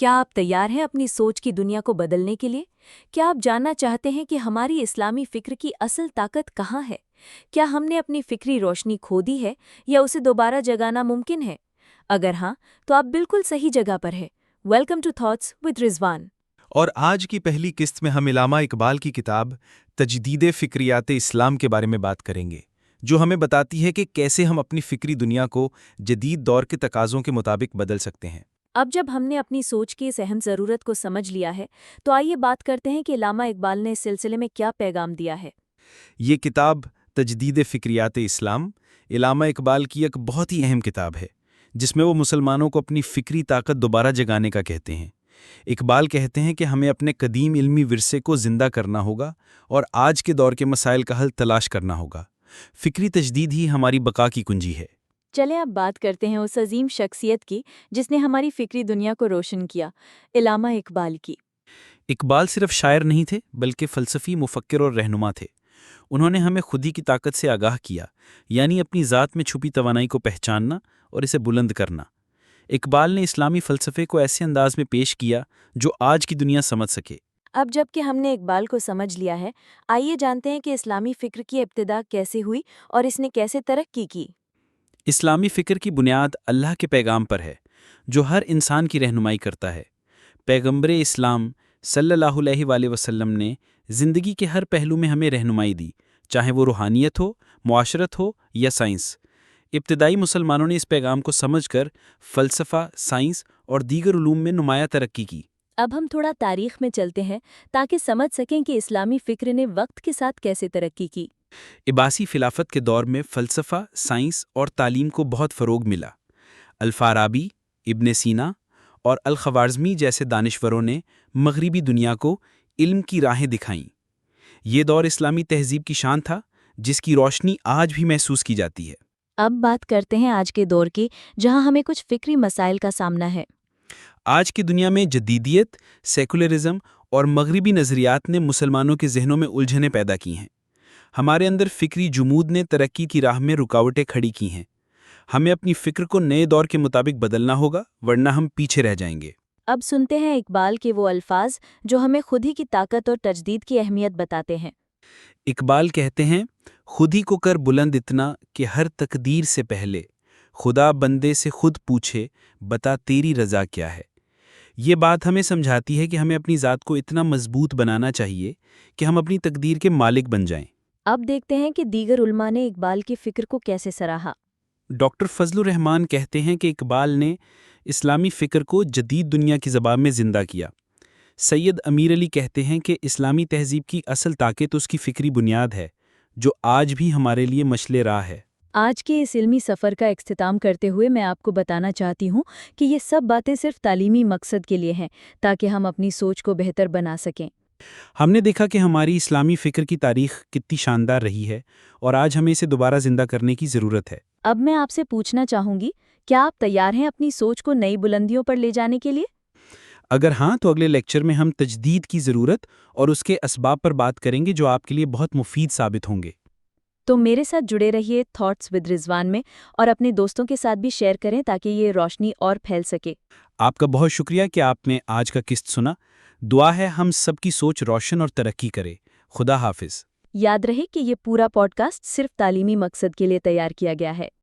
کیا آپ تیار ہیں اپنی سوچ کی دنیا کو بدلنے کے لیے؟ کیا آپ جاننا چاہتے ہیں کہ ہماری اسلامی فکر کی اصل طاقت کہاں ہے؟ کیا ہم نے اپنی فکری روشنی کھو دی ہے یا اسے دوبارہ جگانا ممکن ہے؟ اگر ہاں تو آپ بالکل صحیح جگہ پر ہیں۔ ویلکم ٹو تھاٹس ود رضوان۔ اور آج کی پہلی قسط میں ہم علامہ اقبال کی کتاب تجدید فکریات اسلام کے بارے میں بات کریں گے، جو ہمیں بتاتی ہے کہ کیسے ہم اپنی فکری دنیا کو جدید دور کے تقاضوں کے مطابق بدل سکتے ہیں۔ اب جب ہم نے اپنی سوچ کی اس اہم ضرورت کو سمجھ لیا ہے تو آئیے بات کرتے ہیں کہ علامہ اقبال نے اس سلسلے میں کیا پیغام دیا ہے۔ یہ کتاب تجدید فکریات اسلام علامہ اقبال کی ایک بہت ہی اہم کتاب ہے، جس میں وہ مسلمانوں کو اپنی فکری طاقت دوبارہ جگانے کا کہتے ہیں۔ اقبال کہتے ہیں کہ ہمیں اپنے قدیم علمی ورثے کو زندہ کرنا ہوگا اور آج کے دور کے مسائل کا حل تلاش کرنا ہوگا۔ فکری تجدید ہی ہماری بقا کی کنجی ہے۔ چلیں اب بات کرتے ہیں اس عظیم شخصیت کی جس نے ہماری فکری دنیا کو روشن کیا، علامہ اقبال کی۔ اقبال صرف شاعر نہیں تھے بلکہ فلسفی مفکر اور رہنما تھے۔ انہوں نے ہمیں خودی کی طاقت سے آگاہ کیا، یعنی اپنی ذات میں چھپی توانائی کو پہچاننا اور اسے بلند کرنا۔ اقبال نے اسلامی فلسفے کو ایسے انداز میں پیش کیا جو آج کی دنیا سمجھ سکے۔ اب جب کہ ہم نے اقبال کو سمجھ لیا ہے، آئیے جانتے ہیں کہ اسلامی فکر کی ابتدا کیسے ہوئی اور اس نے کیسے ترقی کی۔ اسلامی فکر کی بنیاد اللہ کے پیغام پر ہے، جو ہر انسان کی رہنمائی کرتا ہے۔ پیغمبر اسلام صلی اللہ علیہ وآلہ وسلم نے زندگی کے ہر پہلو میں ہمیں رہنمائی دی، چاہے وہ روحانیت ہو، معاشرت ہو یا سائنس۔ ابتدائی مسلمانوں نے اس پیغام کو سمجھ کر فلسفہ، سائنس اور دیگر علوم میں نمایاں ترقی کی۔ اب ہم تھوڑا تاریخ میں چلتے ہیں تاکہ سمجھ سکیں کہ اسلامی فکر نے وقت کے ساتھ کیسے ترقی کی۔ عباسی خلافت کے دور میں فلسفہ، سائنس اور تعلیم کو بہت فروغ ملا۔ الفارابی، ابن سینا اور الخوارزمی جیسے دانشوروں نے مغربی دنیا کو علم کی راہیں دکھائیں۔ یہ دور اسلامی تہذیب کی شان تھا، جس کی روشنی آج بھی محسوس کی جاتی ہے۔ اب بات کرتے ہیں آج کے دور کی، جہاں ہمیں کچھ فکری مسائل کا سامنا ہے۔ آج کی دنیا میں جدیدیت، سیکولرزم اور مغربی نظریات نے مسلمانوں کے ذہنوں میں الجھنیں پیدا کی ہیں۔ ہمارے اندر فکری جمود نے ترقی کی راہ میں رکاوٹیں کھڑی کی ہیں۔ ہمیں اپنی فکر کو نئے دور کے مطابق بدلنا ہوگا، ورنہ ہم پیچھے رہ جائیں گے۔ اب سنتے ہیں اقبال کے وہ الفاظ جو ہمیں خود ہی کی طاقت اور تجدید کی اہمیت بتاتے ہیں۔ اقبال کہتے ہیں، خود ہی کو کر بلند اتنا کہ ہر تقدیر سے پہلے خدا بندے سے خود پوچھے بتا تیری رضا کیا ہے۔ یہ بات ہمیں سمجھاتی ہے کہ ہمیں اپنی ذات کو اتنا مضبوط بنانا چاہیے کہ ہم اپنی تقدیر کے مالک بن جائیں۔ اب دیکھتے ہیں کہ دیگر علماء نے اقبال کی فکر کو کیسے سراہا۔ ڈاکٹر فضل الرحمان کہتے ہیں کہ اقبال نے اسلامی فکر کو جدید دنیا کی زبان میں زندہ کیا۔ سید امیر علی کہتے ہیں کہ اسلامی تہذیب کی اصل طاقت اس کی فکری بنیاد ہے، جو آج بھی ہمارے لیے مشعل راہ ہے۔ آج کے اس علمی سفر کا اختتام کرتے ہوئے میں آپ کو بتانا چاہتی ہوں کہ یہ سب باتیں صرف تعلیمی مقصد کے لیے ہیں، تاکہ ہم اپنی سوچ کو بہتر بنا سکیں۔ ہم نے دیکھا کہ ہماری اسلامی فکر کی تاریخ کتنی شاندار رہی ہے اور آج ہمیں اسے دوبارہ زندہ کرنے کی ضرورت ہے۔ اب میں آپ سے پوچھنا چاہوں گی، کیا آپ تیار ہیں اپنی سوچ کو نئی بلندیوں پر لے جانے کے لیے؟ اگر ہاں تو اگلے لیکچر میں ہم تجدید کی ضرورت اور اس کے اسباب پر بات کریں گے، جو آپ کے لیے بہت مفید ثابت ہوں گے۔ تو میرے ساتھ جڑے رہیے تھاٹس ود رضوان میں، اور اپنے دوستوں کے ساتھ بھی شیئر کریں تاکہ یہ روشنی اور پھیل سکے۔ آپ کا بہت شکریہ کہ آپ نے آج کا قسط سنا۔ دعا ہے ہم سب کی سوچ روشن اور ترقی کرے۔ خدا حافظ۔ یاد رہے کہ یہ پورا پوڈ کاسٹ صرف تعلیمی مقصد کے لیے تیار کیا گیا ہے۔